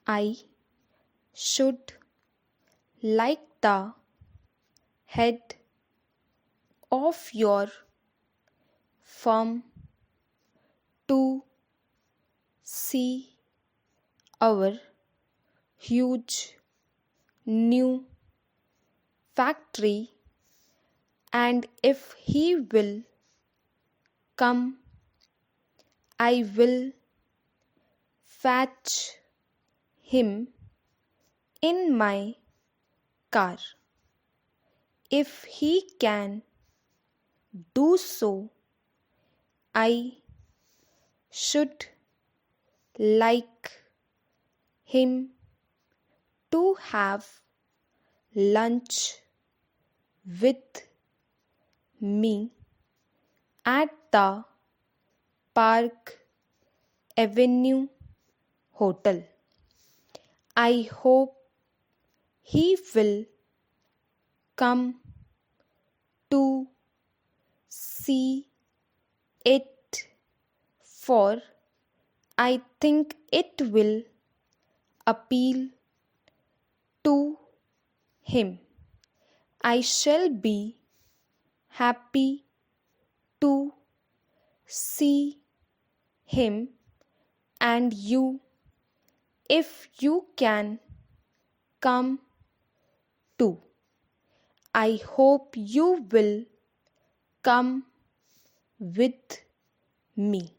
I should like the head of your firm to see our huge new factory, and if he will come, I will fetch him in my car. If he can do so, I should like him to have lunch with me at the Park Avenue Hotel. I hope he will come to see it, for I think it will appeal to him. I shall be happy to see him and you, if you can come too. I hope you will come with me.